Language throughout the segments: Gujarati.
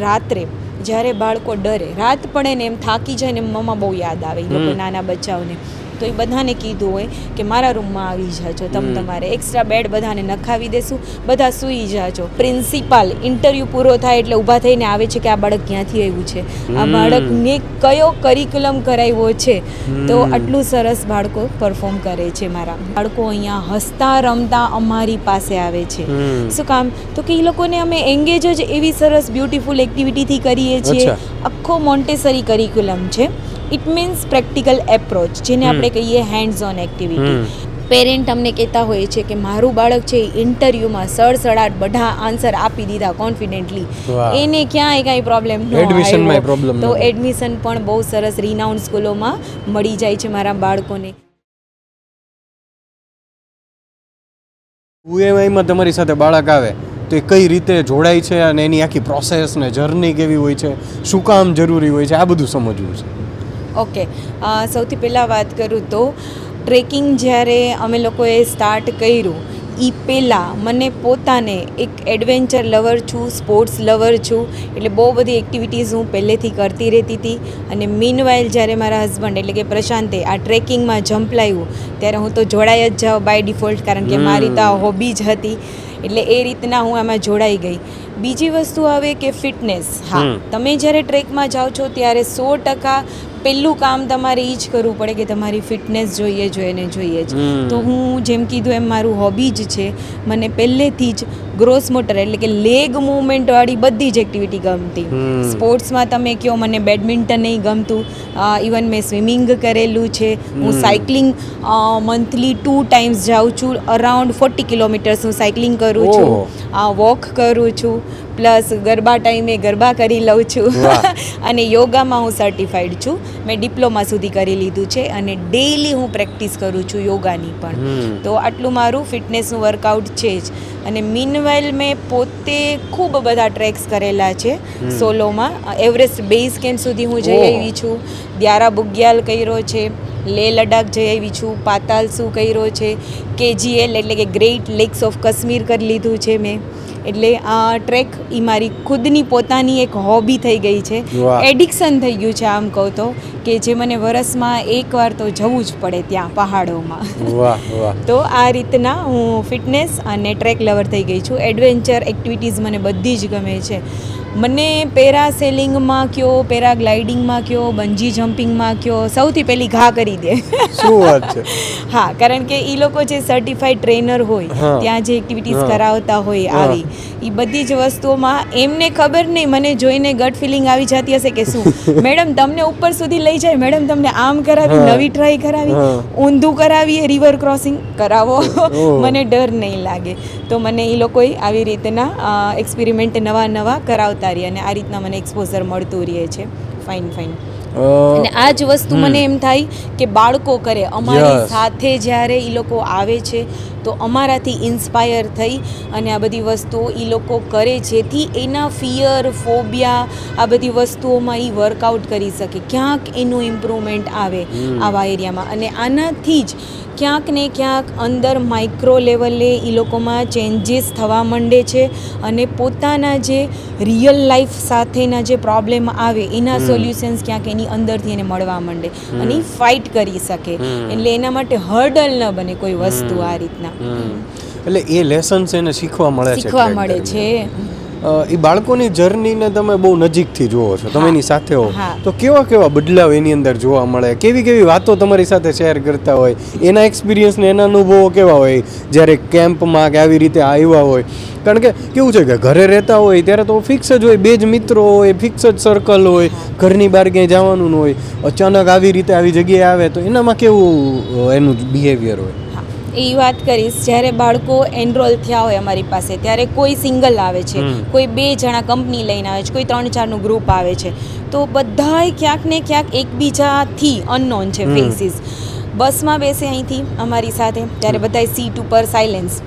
રાત્રે જ્યારે બાળકો ડરે, રાત પડે ને એમ થાકી જાય ને મમ્મા બહુ યાદ આવે એ લોકો નાના બચ્ચાઓને, તો એ બધાને કીધું હોય કે મારા રૂમમાં આવી જાજો, તમારે એક્સ્ટ્રા બેડ બધાને નખાવી દેશું, બધા સૂઈ જાજો. પ્રિન્સિપાલ ઇન્ટરવ્યૂ પૂરો થાય એટલે ઊભા થઈને આવે છે કે આ બાળક ક્યાંથી આવ્યું છે, આ બાળકને કયો કરિક્યુલમ કરાવ્યો છે. તો આટલું સરસ બાળકો પરફોર્મ કરે છે. મારા બાળકો અહીંયા હસતા રમતા અમારી પાસે આવે છે. શું કામ? તો કે એ લોકોને અમે એંગેજ જ એવી સરસ બ્યુટીફુલ એક્ટિવિટીથી કરીએ છીએ. આખો મોન્ટેસરી કરિક્યુલમ છે. ઇટ મીન્સ પ્રેક્ટિકલ એપ્રોચ, જેને આપણે કહીએ હેન્ડ્સ ઓન એક્ટિવિટી. પેરેન્ટ અમને કહેતા હોય છે કે મારું બાળક છે ઇન્ટરવ્યુમાં સડસડાટ બધા આન્સર આપી દીધા કોન્ફિડન્ટલી, એને ક્યાંય કાંઈ પ્રોબ્લેમ ન આવ્યો. તો એડમિશન પણ બહુ સરસ રિનાઉન્ડ સ્કૂલોમાં મળી જાય છે મારા બાળકોને. UMI તમારી સાથે બાળક આવે તો એ કઈ રીતે જોડાય છે અને એની આખી પ્રોસેસ ને જર્ની કેવી હોય છે, શું કામ જરૂરી હોય છે, આ બધું સમજવું છે. ઓકે, સૌથી પહેલાં વાત કરું તો ટ્રેકિંગ જ્યારે અમે લોકોએ સ્ટાર્ટ કર્યું એ પહેલાં મને પોતાને એક એડવેન્ચર લવર છું, સ્પોર્ટ્સ લવર છું, એટલે બહુ બધી એક્ટિવિટીઝ હું પહેલેથી કરતી રહેતી હતી. અને મીનવાઇલ જ્યારે મારા હસબન્ડ એટલે કે પ્રશાંતે આ ટ્રેકિંગમાં જમ્પ લાવ્યું ત્યારે હું તો જોડાઈ જ જાઉં બાય ડિફોલ્ટ, કારણ કે મારી તો આ હોબી જ હતી. એટલે એ રીતના હું આમાં જોડાઈ ગઈ. બીજી વસ્તુ આવે કે ફિટનેસ. હા, તમે જ્યારે ટ્રેકમાં જાઓ છો ત્યારે 100% પહેલું કામ તમારે એ જ કરવું પડે કે તમારી ફિટનેસ જોઈએ જ. તો હું જેમ કીધું એમ મારું હોબી જ છે. મને પહેલેથી જ ગ્રોસ મોટર એટલે કે લેગ મૂવમેન્ટવાળી બધી જ એક્ટિવિટી ગમતી. સ્પોર્ટ્સમાં તમે કહો, મને બેડમિન્ટન નહીં ગમતું, ઇવન મેં સ્વિમિંગ કરેલું છે. હું સાયકલિંગ મંથલી 2 times જાઉં છું. અરાઉન્ડ 40 કિલોમીટર્સ હું સાયકલિંગ કરું છું, વોક કરું છું, પ્લસ ગરબા ટાઈમે ગરબા કરી લઉં છું. અને યોગામાં હું સર્ટિફાઈડ છું. મેં ડિપ્લોમા સુધી કરી લીધું છે અને ડેઈલી હું પ્રેક્ટિસ કરું છું યોગાની પણ. તો આટલું મારું ફિટનેસનું વર્કઆઉટ છે જ. અને મીનવાઇલ મેં પોતે ખૂબ બધા ટ્રેક્સ કરેલા છે સોલોમાં. એવરેસ્ટ બેઝ કેમ્પ સુધી હું જઈ આવી છું, દ્યારા બુગ્યાલ કર્યો છે, લેહ લડાખ જઈ આવી છું, પાતાલસુ કર્યો છે, KGL એટલે કે ગ્રેટ લેક્સ ઓફ કાશ્મીર કરી લીધું છે મેં. એટલે આ ટ્રેક એ મારી ખુદની પોતાની એક હોબી થઈ ગઈ છે, એડિક્શન થઈ ગયું છે આમ કહું તો, કે જે મને વરસમાં એકવાર તો જવું જ પડે ત્યાં પહાડોમાં. તો આ રીતના હું ફિટનેસ અને ટ્રેક લવર થઈ ગઈ છું. એડવેન્ચર એક્ટિવિટીઝ મને બધી જ ગમે છે. મને પેરાસેલિંગમાં કયો, પેરાગ્લાઇડિંગમાં કયો, બંજી જમ્પિંગમાં કયો, સૌથી પહેલી ઘા કરી દે. શું વાત છે? હા, કારણ કે એ લોકો જે સર્ટિફાઈડ ટ્રેનર હોય ત્યાં જે એક્ટિવિટીઝ કરાવતા હોય આવી, એ બધી જ વસ્તુઓમાં એમને ખબર નહીં, મને જોઈને ગટ ફિલિંગ આવી જતી હશે કે શું મેડમ તમને ઉપર સુધી લઈ જાય, મેડમ તમને આમ કરાવી, નવી ટ્રાય કરાવી, ઊંધું કરાવીએ, રિવર ક્રોસિંગ કરાવો, મને ડર નહીં લાગે. તો મને એ લોકોએ આવી રીતના એક્સપેરિમેન્ટ નવા કરાવતા રહે અને આ રીતના મને એક્સપોઝર મળતું રહે છે. ફાઇન. અને આ જ વસ્તુ મને એમ થાય કે બાળકો કરે અમારી સાથે, જ્યારે એ લોકો આવે છે તો અમારાથી ઇન્સ્પાયર થઈ અને આ બધી વસ્તુઓ એ લોકો કરે, જેથી એના ફિયર, ફોબિયા, આ બધી વસ્તુઓમાં એ વર્કઆઉટ કરી શકે, ક્યાંક એનું ઇમ્પ્રુવમેન્ટ આવે આવા એરિયામાં. અને આનાથી જ ક્યાંક ને ક્યાંક અંદર માઇક્રો લેવલે એ લોકોમાં ચેન્જીસ થવા માંડે છે અને પોતાના જે રિયલ લાઈફ સાથેના જે પ્રોબ્લેમ આવે એના સોલ્યુશન્સ ક્યાંક એની અંદરથી એને મળવા માંડે અને એ ફાઇટ કરી શકે. એટલે એના માટે હર્ડલ ન બને કોઈ વસ્તુ આ રીતના. એટલે એ લેસન્સ એને શીખવા મળે છે. એ બાળકોની જર્નીને તમે બહુ નજીકથી જુઓ છો, તમે એની સાથે હો, તો કેવા બદલાવ એની અંદર જોવા મળે, કેવી વાતો તમારી સાથે શેર કરતા હોય, એના એક્સપિરિયન્સ ને એના અનુભવો કેવા હોય જ્યારે કેમ્પમાં કે આવી રીતે આવ્યા હોય. કારણ કે કેવું છે કે ઘરે રહેતા હોય ત્યારે તો ફિક્સ જ હોય, 2 જ મિત્રો હોય, ફિક્સ જ સર્કલ હોય, ઘરની બહાર ક્યાંય જવાનું ન હોય. અચાનક આવી રીતે આવી જગ્યાએ આવે તો એનામાં કેવું એનું બિહેવિયર હોય? એ વાત કરીશ, જ્યારે બાળકો એનરોલ થયા હોય અમારી પાસે ત્યારે કોઈ સિંગલ આવે છે, કોઈ 2 જણા કંપની લઈને આવે છે, કોઈ 3-4નું ગ્રુપ આવે છે. તો બધાય ક્યાંક ને ક્યાંક એકબીજાથી અનનોન છે ફેસીસ. બસમાં બેસે અહીંથી અમારી સાથે ત્યારે બધાય સીટ ઉપર સાયલેન્સ.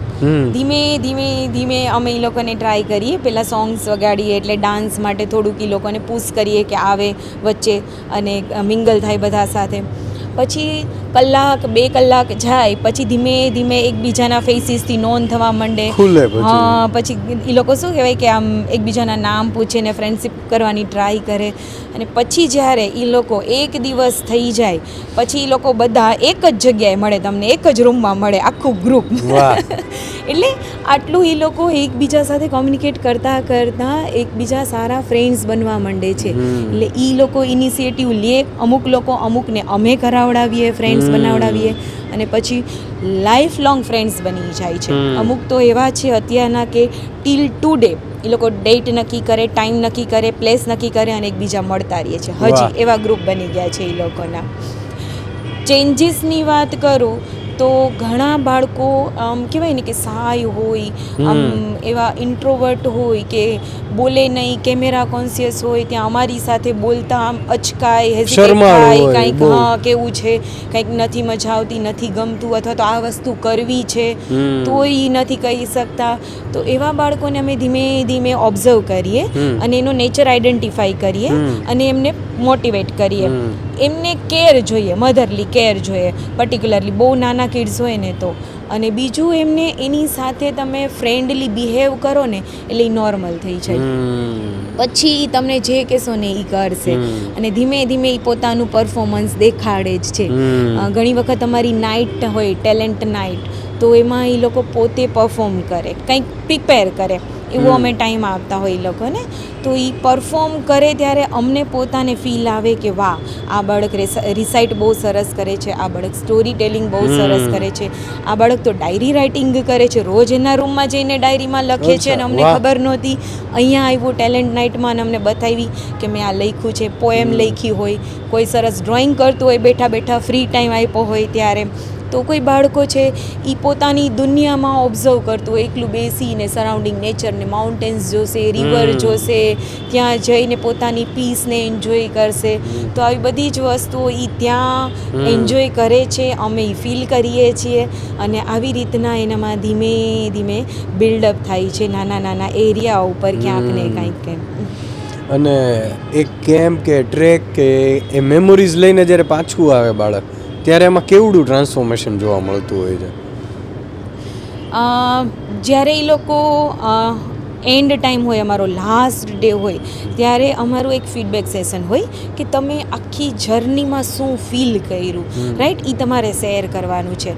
ધીમે અમે એ લોકોને ટ્રાય કરીએ, પહેલાં સોંગ્સ વગાડીએ એટલે ડાન્સ માટે થોડુંક એ લોકોને પુશ કરીએ કે આવે વચ્ચે અને મિંગલ થાય બધા સાથે. પછી કલાક 2 કલાક જાય પછી ધીમે ધીમે એકબીજાના ફેસીસથી નોન થવા માંડે. ખુલે પછી. હા, પછી એ લોકો શું કહેવાય કે આમ એકબીજાના નામ પૂછે ને ફ્રેન્ડશિપ કરવાની ટ્રાય કરે. અને પછી જ્યારે એ લોકો એક દિવસ થઈ જાય પછી એ લોકો બધા એક જ જગ્યાએ મળે, તમને એક જ રૂમમાં મળે આખું ગ્રુપ. એટલે આટલું એ લોકો એકબીજા સાથે કોમ્યુનિકેટ કરતાં કરતાં એકબીજા સારા ફ્રેન્ડ્સ બનવા માંડે છે. એટલે એ લોકો ઇનિશિયેટિવ લે, અમુક લોકો અમુકને અમે કરાવડાવીએ, ફ્રેન્ડ્સ બનાવડાવીએ અને પછી લાઈફ લોંગ ફ્રેન્ડ્સ બની જાય છે. અમુક તો એવા છે અત્યારના કે ટીલ ટુડે એ લોકો ડેટ નક્કી કરે, ટાઈમ નક્કી કરે, પ્લેસ નક્કી કરે અને એકબીજા મળતા રહીએ છે. હજી એવા ગ્રુપ બની ગયા છે એ લોકોના. ચેન્જીસની વાત કરું તો ઘણા બાળકો આમ કહેવાય ને કે સાય હોય, આમ એવા ઇન્ટ્રોવર્ટ હોય કે બોલે નહીં, કેમેરા કોન્શિયસ હોય, ત્યાં અમારી સાથે બોલતા આમ અચકાય, હેઝિટેટ થાય, કંઈક હા કેવું છે, કંઈક નથી મજા આવતી, નથી ગમતું, અથવા તો આ વસ્તુ કરવી છે તોય નથી કહી શકતા. તો એવા બાળકોને અમે ધીમે ધીમે ઓબ્ઝર્વ કરીએ અને એનો નેચર આઈડેન્ટિફાઈ કરીએ અને એમને મોટિવેટ કરીએ. એમને કેર જોઈએ, મધરલી કેર જોઈએ, પર્ટિક્યુલરલી બહુ નાના કિડ્સ હોય ને તો. અને બીજું એમને એની સાથે તમે ફ્રેન્ડલી બિહેવ કરો ને એટલે એ નોર્મલ થઈ જાય. પછી તમને જે કહેશો ને એ કરશે અને ધીમે ધીમે એ પોતાનું પરફોર્મન્સ દેખાડે જ છે. ઘણી વખત અમારી નાઇટ હોય, ટેલેન્ટ નાઇટ, તો એમાં એ લોકો પોતે પરફોર્મ કરે, કંઈક પ્રિપેર કરે, એવું અમે ટાઈમ આપતા હોય એ લોકોને. તો એ પરફોર્મ કરે ત્યારે અમને પોતાને ફીલ આવે કે વાહ, આ બાળક રિસાઇટ બહુ સરસ કરે છે, આ બાળક સ્ટોરી ટેલિંગ બહુ સરસ કરે છે, આ બાળક તો ડાયરી રાઇટિંગ કરે છે, રોજ એના રૂમમાં જઈને ડાયરીમાં લખે છે અને અમને ખબર નહોતી. અહીંયા આવ્યું ટેલેન્ટ નાઇટમાં અને અમને બતાવી કે મેં આ લખ્યું છે, પોએમ લખી હોય, કોઈ સરસ ડ્રોઈંગ કરતું હોય, બેઠા બેઠા ફ્રી ટાઈમ આપ્યો હોય ત્યારે. તો કોઈ બાળકો છે એ પોતાની દુનિયામાં ઓબ્ઝર્વ કરતું હોય, એકલું બેસીને સરાઉન્ડિંગ નેચરને, માઉન્ટેન્સ જોશે, રિવર જોશે, ત્યાં જઈને પોતાની પીસને એન્જોય કરશે. તો આવી બધી જ વસ્તુઓ એ ત્યાં એન્જોય કરે છે, અમે એ ફીલ કરીએ છીએ અને આવી રીતના એનામાં ધીમે ધીમે બિલ્ડઅપ થાય છે નાના નાના એરિયા ઉપર ક્યાંક ને કંઈક. અને એક કેમ્પ કે ટ્રેક કે એ મેમોરીઝ લઈને જ્યારે પાછું આવે બાળક, ત્યારે એમાં કેવડું ટ્રાન્સફોર્મેશન જોવા મળતું હોય છે? જ્યારે એ લોકો એન્ડ ટાઈમ હોય, અમારો લાસ્ટ ડે હોય, ત્યારે અમારું એક ફીડબેક સેશન હોય કે તમે આખી જર્નીમાં શું ફીલ કર્યું, રાઈટ, એ તમારે શેર કરવાનું છે.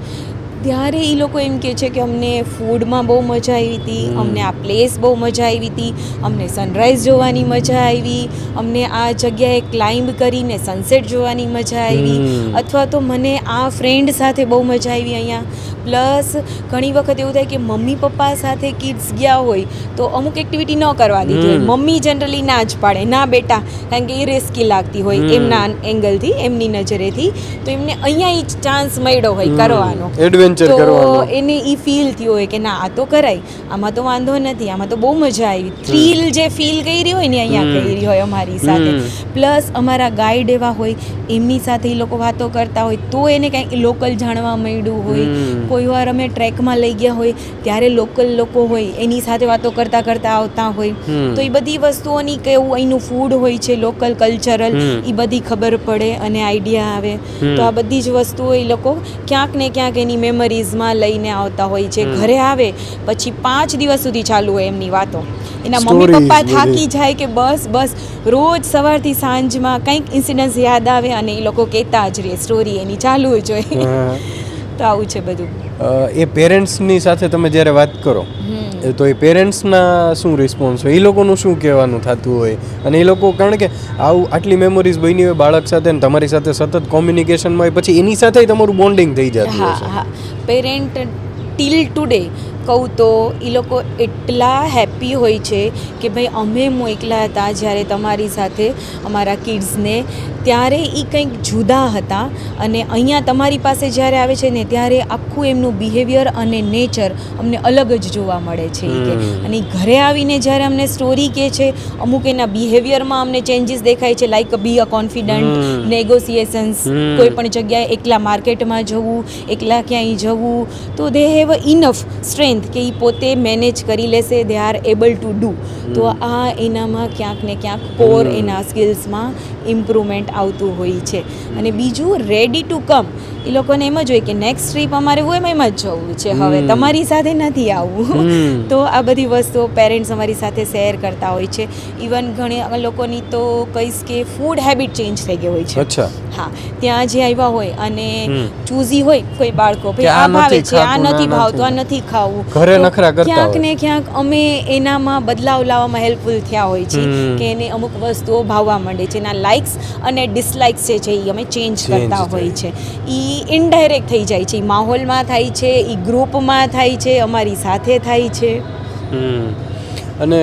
ત્યારે એ લોકો એમ કહે છે કે અમને ફૂડમાં બહુ મજા આવી હતી, અમને આ પ્લેસ બહુ મજા આવી હતી, અમને સનરાઈઝ જોવાની મજા આવી, અમને આ જગ્યાએ ક્લાઇમ્બ કરીને સનસેટ જોવાની મજા આવી, અથવા તો મને આ ફ્રેન્ડ સાથે બહુ મજા આવી અહીંયા. પ્લસ ઘણી વખત એવું થાય કે મમ્મી પપ્પા સાથે કિડ્સ ગયા હોય તો અમુક એક્ટિવિટી ન કરવા દીધી હોય, મમ્મી જનરલી ના જ પાડે, ના બેટા, કારણ કે એ રિસ્કી લાગતી હોય એમના એંગલથી, એમની નજરેથી. તો એમને અહીંયા એ જ ચાન્સ મળ્યો હોય કરવાનો, તો એને એ ફીલ થયું હોય કે ના આ તો કરાય, આમાં તો વાંધો નથી, આમાં તો બહુ મજા આવી. થ્રીલ જે ફીલ કરી હોય ને અહીંયા કરી હોય અમારી સાથે. પ્લસ અમારા ગાઈડ એવા હોય, એમની સાથે એ લોકો વાતો કરતા હોય તો એને કંઈક લોકલ જાણવા મળ્યું હોય. કોઈ વાર અમે ટ્રેકમાં લઈ ગયા હોય ત્યારે લોકલ લોકો હોય એની સાથે વાતો કરતા કરતા આવતા હોય, તો એ બધી વસ્તુઓની કેવું અહીંનું ફૂડ હોય છે, લોકલ કલ્ચરલ, એ બધી ખબર પડે અને આઈડિયા આવે. તો આ બધી જ વસ્તુઓ એ લોકો ક્યાંક ને ક્યાંક એની મેમરીઝમાં લઈને આવતા હોય છે. ઘરે આવે પછી 5 દિવસ સુધી ચાલુ હોય એમની વાતો. એના મમ્મી પપ્પા થાકી જાય કે બસ રોજ સવારથી સાંજમાં કંઈક ઇન્સિડન્સ યાદ આવે અને એ લોકો કહેતા જ રહે, સ્ટોરી એની ચાલુ જ હોય. તો આવું છે બધું. એ પેરેન્ટ્સની સાથે તમે જ્યારે વાત કરો તો એ પેરેન્ટ્સના શું રિસ્પોન્સ હોય, એ લોકોનું શું કહેવાનું થતું હોય? અને એ લોકો, કારણ કે આટલી મેમોરીઝ બની હોય બાળક સાથે ને તમારી સાથે સતત કોમ્યુનિકેશનમાં હોય, પછી એની સાથે તમારું બોન્ડિંગ થઈ જતું હોય છે. હા, પેરેન્ટ ટીલ ટુડે કહું તો એ લોકો એટલા હેપી હોય છે કે ભાઈ અમે મોકલ્યા હતા જ્યારે તમારી સાથે અમારા કિડ્સને, ત્યારે એ કંઈક જુદા હતા અને અહીંયા તમારી પાસે જ્યારે આવે છે ને ત્યારે આખું એમનું બિહેવિયર અને નેચર અમને અલગ જ જોવા મળે છે. અને ઘરે આવીને જ્યારે અમને સ્ટોરી કહે છે, અમુક એના બિહેવિયરમાં અમને ચેન્જીસ દેખાય છે, લાઈક બી અ કોન્ફિડન્ટ, નેગોસિએશન્સ, કોઈ પણ જગ્યાએ એકલા માર્કેટમાં જવું, એકલા ક્યાંય જવું, તો they have enough strength strength કે એ પોતે મેનેજ કરી લેશે, they are able to do. તો આ એનામાં ક્યાંક ને ક્યાંક કોર એના સ્કિલ્સમાં ઇમ્પ્રુવમેન્ટ આવતું હોય છે. અને બીજું રેડી ટુ કમ, એ લોકોને એમ જ હોય કે નેક્સ્ટ ટ્રીપ અમારે એમ જ જવું છે, હવે તમારી સાથે નથી આવવું. તો આ બધી વસ્તુઓ પેરેન્ટ્સ અમારી સાથે શેર કરતા હોય છે. ઇવન ઘણી લોકોની તો કહીશ કે ફૂડ હેબિટ ચેન્જ થઈ ગઈ હોય છે. અચ્છા. હા, ત્યાં જે આવ્યા હોય અને ચૂઝી હોય કોઈ બાળકો, ભાઈ આ ભાવે છે, આ નથી ભાવતું, આ નથી ખાવું, ઘરે નખરા કરતા હોય. ક્યાંક ને ક્યાંક અમે એનામાં બદલાવ લાવવામાં હેલ્પફુલ થયા હોય છે કે એને અમુક વસ્તુઓ ભાવવા માંડે છે. એના લાઇક્સ અને ડિસલાઇક્સ જે છે એ અમે ચેન્જ કરતા હોય છે. એ ઇનડાયરેક્ટ થઈ જાય છે, એ માહોલમાં થાય છે, એ ગ્રુપમાં થાય છે, અમારી સાથે થાય છે. અને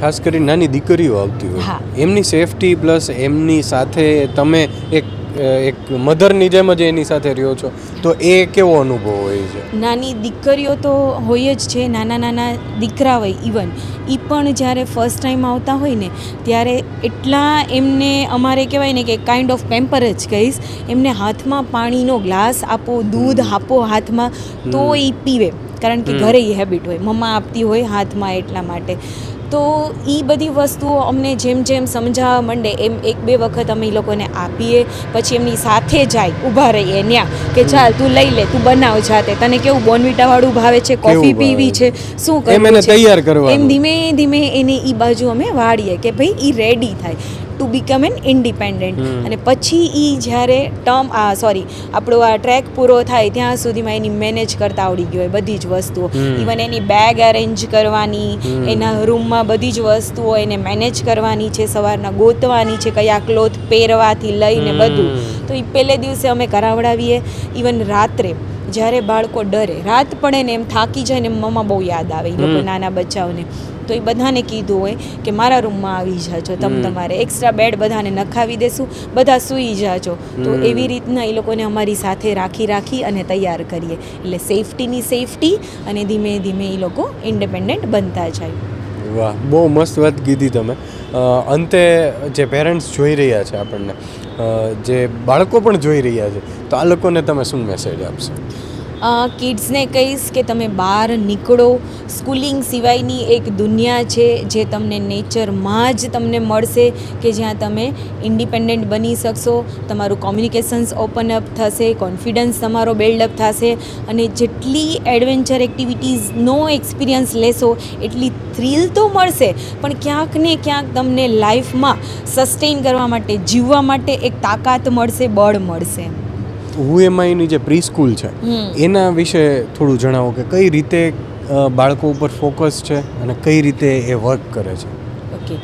ખાસ કરીને નાની દીકરીઓ આવતી હોય, એમની સેફટી પ્લસ એમની સાથે તમે એક મધરની જેમ જ એની સાથે રહ્યો છો, તો એ કેવો અનુભવ હોય છે? નાની દીકરીઓ તો હોય જ છે, નાના દીકરા હોય ઇવન, એ પણ જ્યારે ફર્સ્ટ ટાઈમ આવતા હોય ને ત્યારે એટલા એમને અમારે કહેવાય ને કે કાઇન્ડ ઓફ પેમ્પર જ કહીશ, એમને હાથમાં પાણીનો ગ્લાસ આપો, દૂધ આપો હાથમાં, તો એ પીવે. કારણ કે ઘરે એ હેબિટ હોય, મમ્મા આપતી હોય હાથમાં, એટલા માટે. તો એ બધી વસ્તુઓ અમને જેમ જેમ સમજાવવા માંડે એમ 1-2 વખત અમે એ લોકોને આપીએ, પછી એમની સાથે જાય, ઊભા રહીએ ત્યાં કે ચાલ તું લઈ લે, તું બનાવ જાતે, તને કેવું બોર્નવિટાવાળું ભાવે છે, કોફી પીવી છે, શું કરવું છે, તૈયાર કરવા, એમ ધીમે ધીમે એને એ બાજુ અમે વાળીએ કે ભાઈ એ રેડી થાય ટુ બીકમ એન ઇન્ડિપેન્ડન્ટ. અને પછી એ જ્યારે આપણો આ ટ્રેક પૂરો થાય ત્યાં સુધીમાં એની મેનેજ કરતા આવડી ગયો હોય બધી જ વસ્તુઓ. ઇવન એની બેગ અરેન્જ કરવાની, એના રૂમમાં બધી જ વસ્તુઓ એને મેનેજ કરવાની છે, સવારના ગોતવાની છે, કયા ક્લોથ પહેરવાથી લઈને બધું. તો એ પહેલે દિવસે અમે કરાવડાવીએ. ઇવન રાત્રે જ્યારે બાળકો ડરે, રાત પડે ને એમ થાકી જાય ને મમ્મા બહુ યાદ આવે એ લોકો નાના બચ્ચાઓને, તો એ બધાને કીધું હોય કે મારા રૂમમાં આવી જાજો, તમારે એક્સ્ટ્રા બેડ બધાને નખાવી દેશું, બધા સૂઈ જાજો. તો એવી રીતના એ લોકોને અમારી સાથે રાખી અને તૈયાર કરીએ, એટલે સેફટીની સેફટી, અને ધીમે ધીમે એ લોકો ઇન્ડિપેન્ડન્ટ બનતા જાય. વાહ, બહુ મસ્ત વાત કીધી તમે. અંતે જે પેરેન્ટ્સ જોઈ રહ્યા છે આપણને, જે બાળકો પણ જોઈ રહ્યા છે, તો આ લોકોને તમે શું મેસેજ આપશો? કિડ્સને કહીશ કે તમે બહાર નીકળો. સ્કૂલિંગ સિવાયની એક દુનિયા છે જે તમને નેચરમાં જ તમને મળશે, કે જ્યાં તમે ઇન્ડિપેન્ડન્ટ બની શકશો, તમારું કોમ્યુનિકેશન્સ ઓપન અપ થશે, કોન્ફિડન્સ તમારો બિલ્ડઅપ થશે, અને જેટલી એડવેન્ચર એક્ટિવિટીઝનો એક્સપિરિયન્સ લેશો એટલી થ્રિલ તો મળશે, પણ ક્યાંક ને ક્યાંક તમને લાઈફમાં સસ્ટેઇન કરવા માટે, જીવવા માટે એક તાકાત મળશે, બળ મળશે. હુએમાઈની જે પ્રી સ્કૂલ છે એના વિશે થોડું જણાવો કે કઈ રીતે બાળકો ઉપર ફોકસ છે અને કઈ રીતે એ વર્ક કરે છે? ઓકે,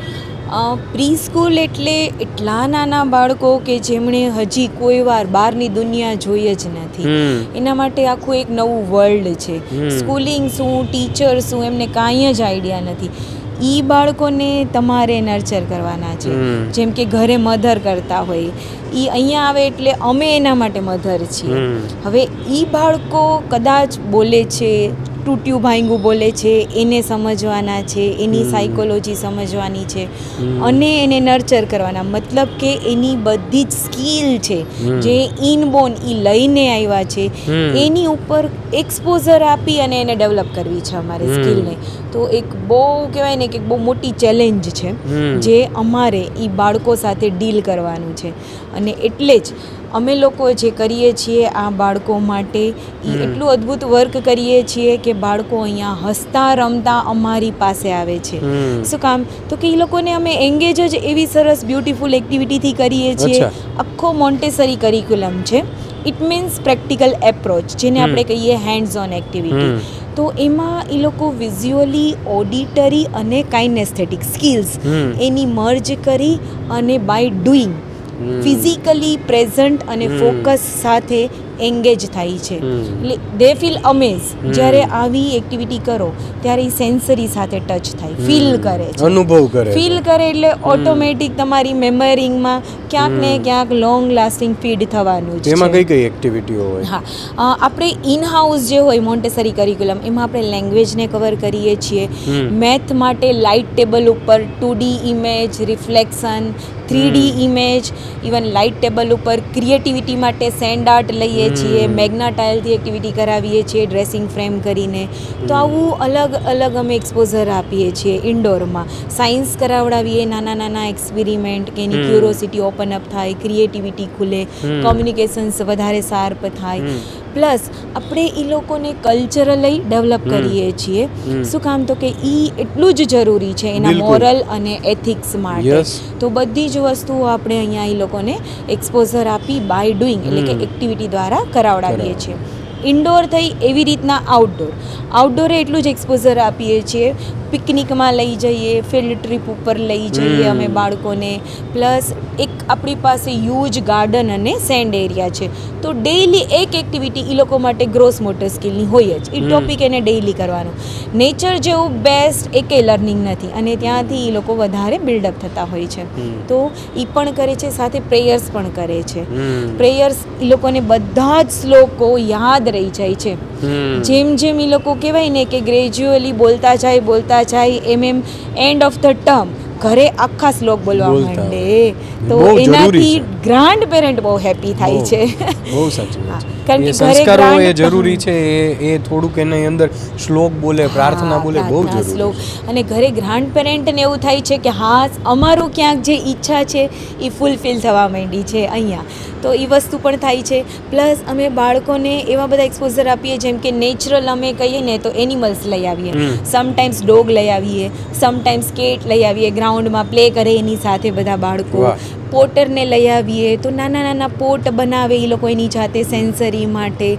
પ્રી સ્કૂલ એટલે એટલા નાના બાળકો કે જેમણે હજી કોઈ વાર બહારની દુનિયા જોઈ જ નથી, એના માટે આખું એક નવું વર્લ્ડ છે. સ્કૂલિંગ શું, ટીચર શું, એમને કાંઈ જ આઈડિયા નથી. એ બાળકોને તમારે નર્ચર કરવાના છે, જેમ કે ઘરે મધર કરતા હોય, એ અહીંયા આવે એટલે અમે એના માટે મધર છીએ. હવે એ બાળકો કદાચ બોલે છે, તૂટ્યું ભાંગું બોલે છે, એને સમજવાના છે, એની સાયકોલોજી સમજવાની છે, અને એને નર્ચર કરવાના, મતલબ કે એની બધી જ સ્કિલ છે જે ઇનબોર્ન એ લઈને આવ્યા છે, એની ઉપર એક્સપોઝર આપી અને એને ડેવલપ કરવી છે અમારે સ્કિલને. તો એક બહુ કહેવાય ને કે બહુ મોટી ચેલેન્જ છે જે અમારે એ બાળકો સાથે ડીલ કરવાનું છે. અને એટલે જ અમે લોકો જે કરીએ છીએ આ બાળકો માટે, એ એટલું અદ્ભુત વર્ક કરીએ છીએ કે બાળકો અહીંયા હસતા રમતા અમારી પાસે આવે છે. શું કામ? તો કે એ લોકોને અમે એંગેજ જ એવી સરસ બ્યુટીફુલ એક્ટિવિટીથી કરીએ છીએ. આખો મોન્ટેસરી કરિક્યુલમ છે. ઇટ મીન્સ પ્રેક્ટિકલ એપ્રોચ, જેને આપણે કહીએ હેન્ડ્સ ઓન એક્ટિવિટી. તો એમાં એ લોકો વિઝ્યુઅલી, ઓડિટરી અને કાઇનેસ્થેટિક સ્કિલ્સ એની મર્જ કરી અને બાય ડુઈંગ ફિઝિકલી પ્રેઝન્ટ અને ફોકસ સાથે એંગેજ થાય છે. એટલે દે ફીલ અમેઝ. જ્યારે આવી એક્ટિવિટી કરો ત્યારે એ સેન્સરી સાથે ટચ થાય, ફીલ કરે છે, અનુભવ કરે, ફીલ કરે, એટલે ઓટોમેટિક તમારી મેમરીંગમાં ક્યાંક ને ક્યાંક લોંગ લાસ્ટિંગ ફીડ થવાનું છે. એમાં કઈ એક્ટિવિટીઓ હોય? હા, આપણે ઇન હાઉસ જે હોય મોન્ટેસરી કરિક્યુલમ, એમાં આપણે લેંગ્વેજને કવર કરીએ છીએ. મેથ માટે લાઇટ ટેબલ ઉપર 2D image, reflection, 3D image, even light table ઉપર ક્રિએટિવિટી માટે સેન્ડ આર્ટ લઈએ છીએ, મેગ્ના ટાઇલથી એક્ટિવિટી કરાવીએ છીએ ડ્રેસિંગ ફ્રેમ કરીને. તો આવું અલગ અલગ અમે એક્સપોઝર આપીએ છીએ. ઇન્ડોરમાં સાયન્સ કરાવડાવીએ, નાના નાના એક્સપેરિમેન્ટ કે એની ક્યુરોસિટી ઓપન અપ થાય, ક્રિએટિવિટી ખુલે, કોમ્યુનિકેશન્સ વધારે શાર્પ થાય. પ્લસ આપણે એ લોકોને કલ્ચરલી ડેવલપ કરીએ છીએ. શું કામ? તો કે એ એટલું જ જરૂરી છે એના મોરલ અને એથિક્સ માટે. તો બધી જ વસ્તુઓ આપણે અહીંયા એ લોકોને એક્સપોઝર આપી બાય ડુઈંગ એટલે કે એક્ટિવિટી દ્વારા કરાવડાવીએ છીએ. ઇન્ડોર થઈ એવી રીતના આઉટડોરે એટલું જ એક્સપોઝર આપીએ છીએ. પિકનિકમાં લઈ જઈએ, ફિલ્ડ ટ્રીપ ઉપર લઈ જઈએ અમે બાળકોને. પ્લસ એક આપણી પાસે હ્યુજ ગાર્ડન અને સેન્ડ એરિયા છે. તો ડેઈલી એક એક્ટિવિટી એ લોકો માટે ગ્રોસ મોટર સ્કિલની હોય જ. એ ટોપિક એને ડેઈલી કરવાનો. નેચર જેવું બેસ્ટ એકે લર્નિંગ નથી અને ત્યાંથી એ લોકો વધારે બિલ્ડઅપ થતા હોય છે. તો એ પણ કરે છે, સાથે પ્રેયર્સ પણ કરે છે. પ્રેયર્સ એ લોકોને બધા જ શ્લોકો યાદ રહી જાય છે. જેમ જેમ એ લોકો કહેવાય ને કે ગ્રેજ્યુઅલી બોલતા જાય એમ એન્ડ ઓફ ધ ટર્મ ઘરે આખા શ્લોક બોલવા માંડે. તો એનાથી ગ્રાન્ડ પેરેન્ટ બહુ હેપી થાય છે. બહુ સાચી વાત છે. કારણ કે સંસ્કારો એ જરૂરી છે. એ થોડુંક એની અંદર શ્લોક બોલે, પ્રાર્થના બોલે, બહુ જરૂરી. અને ઘરે ગ્રાન્ડ પેરેન્ટને એવું થાય છે કે હા અમારું ક્યાંક જે ઈચ્છા છે એ ફૂલફિલ થવા માંડી છે અહીંયા. તો એ વસ્તુ પણ થાય છે. પ્લસ અમે બાળકોને એવા બધા એક્સપોઝર આપીએ જેમ કે નેચરલ અમે કહીએ ને તો એનિમલ્સ લઈ આવીએ. સમટાઈમ્સ ડોગ લઈ આવીએ, સમટાઈમ્સ કેટ લઈ આવીએ, ગ્રાઉન્ડમાં પ્લે કરે એની સાથે બધા બાળકો. પોટરને લઈ આવીએ તો નાના નાના પોટ બનાવે એ લોકો એની જાતે સેન્સરી માટે.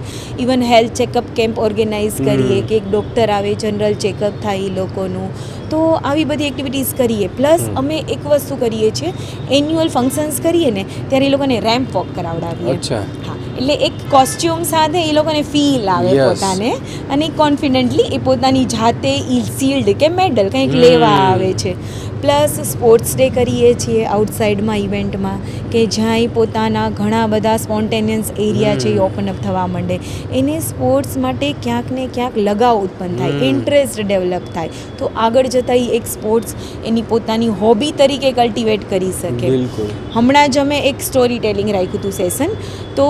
Even health checkup camp organise કરીએ કે એક ડૉક્ટર આવે, જનરલ ચેકઅપ થાય એ લોકોનું. તો આવી બધી એક્ટિવિટીઝ કરીએ. પ્લસ અમે એક વસ્તુ કરીએ છીએ, એન્યુઅલ ફંક્શન્સ કરીએ ને ત્યારે એ લોકોને રેમ્પ વોક કરાવડાવીએ. હા, એટલે એક કોસ્ચ્યુમ સાથે એ લોકોને ફીલ આવે પોતાને અને કોન્ફિડન્ટલી એ પોતાની જાતે શિલ્ડ કે મેડલ કંઈક લેવા આવે છે. પ્લસ સ્પોર્ટ્સ ડે કરીએ છીએ આઉટસાઇડમાં ઇવેન્ટમાં કે જ્યાં પોતાના ઘણા બધા સ્પોન્ટેનિયસ એરિયા છે એ ઓપન અપ થવા માંડે. એને સ્પોર્ટ્સ માટે ક્યાંક ને ક્યાંક લગાવ ઉત્પન્ન થાય, ઇન્ટરેસ્ટ ડેવલપ થાય. તો આગળ જતાં એ એક સ્પોર્ટ્સ એની પોતાની હોબી તરીકે કલ્ટિવેટ કરી શકે. હમણાં જ અમે એક સ્ટોરી ટેલિંગ રાખ્યું હતું સેશન. તો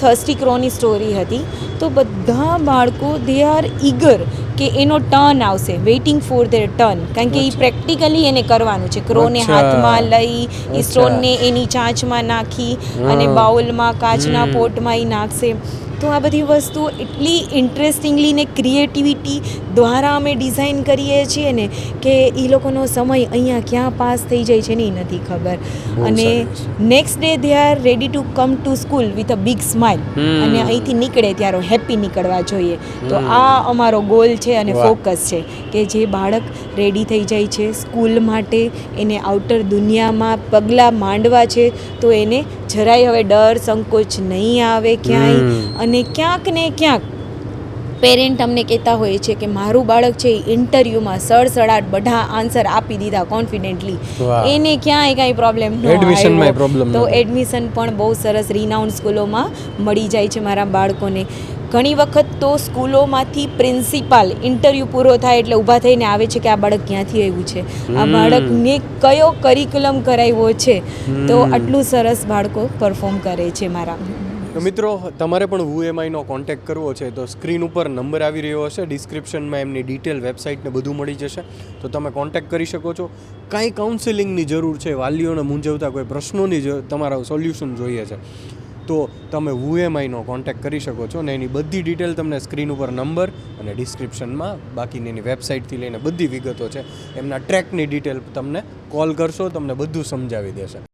થર્સ્ટી ક્રોની સ્ટોરી હતી. તો બધા બાળકો દે આર ઈગર કે એનો ટર્ન આવશે, વેઇટિંગ ફોર ધેર ટર્ન. કારણ કે એ પ્રેક્ટિકલી એને કરવાનું છે. ક્રોને હાથમાં લઈ એ સ્ટોનને એની ચાંચમાં નાખી અને બાઉલમાં કાચના પોટમાં એ નાખશે. તો આ બધી વસ્તુઓ એટલી ઇન્ટરેસ્ટિંગલી ને ક્રિએટિવિટી દ્વારા અમે ડિઝાઇન કરીએ છીએ ને કે એ લોકોનો સમય અહીંયા ક્યાં પાસ થઈ જાય છે ને એ નથી ખબર. અને next day they are ready to come to school with a big smile. અને અહીંથી નીકળે ત્યારે હેપી નીકળવા જોઈએ. તો આ અમારો ગોલ છે અને ફોકસ છે કે જે બાળક રેડી થઈ જાય છે સ્કૂલ માટે, એને આઉટર દુનિયામાં પગલાં માંડવા છે તો એને જરાય હવે ડર સંકોચ નહીં આવે ક્યાંય. અને ક્યાંક ને ક્યાંક પેરેન્ટ અમને કહેતા હોય છે કે મારું બાળક છે ઇન્ટરવ્યૂમાં સડસડાટ બધા આન્સર આપી દીધા કોન્ફિડન્ટલી, એને ક્યાંય કાંઈ પ્રોબ્લેમ ન આવ્યો. તો એડમિશન પણ બહુ સરસ રિનાઉન્ડ સ્કૂલોમાં મળી જાય છે મારા બાળકોને. ઘણી વખત તો સ્કૂલોમાંથી પ્રિન્સિપાલ ઇન્ટરવ્યૂ પૂરો થાય એટલે ઊભા થઈને આવે છે કે આ બાળક ક્યાંથી આવ્યું છે, આ બાળકને કયો કરિક્યુલમ કરાવ્યો છે. તો આટલું સરસ બાળકો પરફોર્મ કરે છે મારા. તો મિત્રો, તમારે પણ WUEMIનો કોન્ટેક્ટ કરવો છે તો સ્ક્રીન ઉપર નંબર આવી રહ્યો હશે, ડિસ્ક્રિપ્શનમાં એમની ડિટેલ વેબસાઇટને બધું મળી જશે. તો તમે કોન્ટેક્ટ કરી શકો છો. કાંઈ કાઉન્સેલિંગની જરૂર છે, વાલીઓને મૂંઝવતા કોઈ પ્રશ્નોની તમારા સોલ્યુશન જોઈએ છે તો તમે WUEMIનો કોન્ટેક્ટ કરી શકો છો. અને એની બધી ડિટેલ તમને સ્ક્રીન ઉપર નંબર અને ડિસ્ક્રિપ્શનમાં બાકીની એની વેબસાઇટથી લઈને બધી વિગતો છે. એમના ટ્રેકની ડિટેલ તમને કોલ કરશો તમને બધું સમજાવી દેશે.